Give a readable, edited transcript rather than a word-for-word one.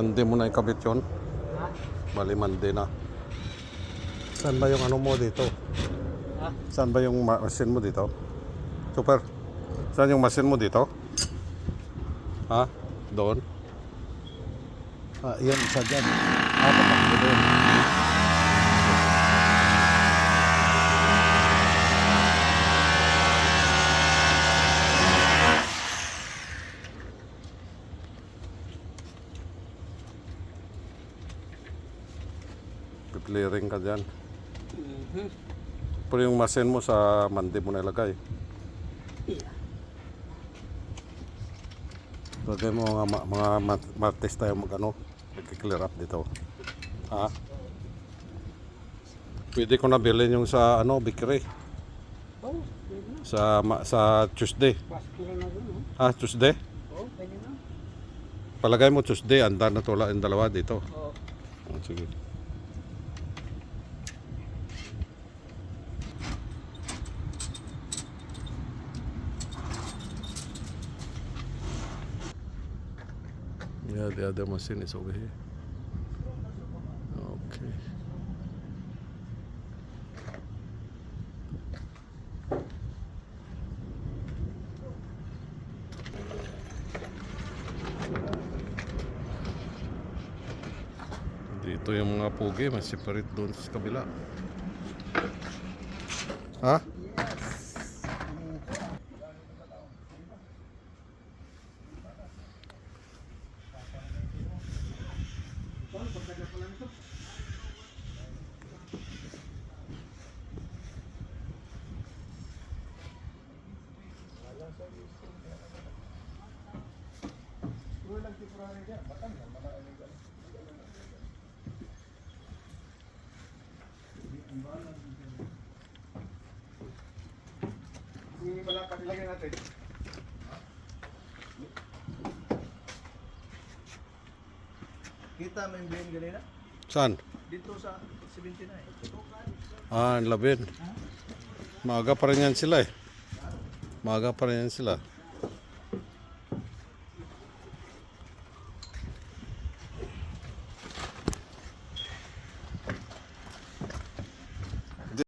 Mandi mo na ikabit yun. Bali Mandi na. Saan ba yung ano mo dito? Saan ba yung machine mo dito? Super. Saan yung machine mo dito? Ha? Doon? Yan, isa dyan. Patakbo doon. Clearing ka dyan. Pero yung machine mo sa Mandi mo nilagay. Lagay mo mga martes tayo mag-ano, mag-clear up dito. Ha? Pwede ko na bilhin yung sa ano, Bikri. Sa Tuesday. Ha, Tuesday? Palagay mo Tuesday, andar na tula yung dalawa dito. Sige. Yeah, the other machine is over here. Okay. Dito yung mga pugi, mas separate doon sa kabila. Ha? Hindi pala patilagay natin. Kita mo yung blame ganina? Saan? Dito sa 79. Labin. Maaga pa rin yan sila eh. Maaga pa rin yan sila.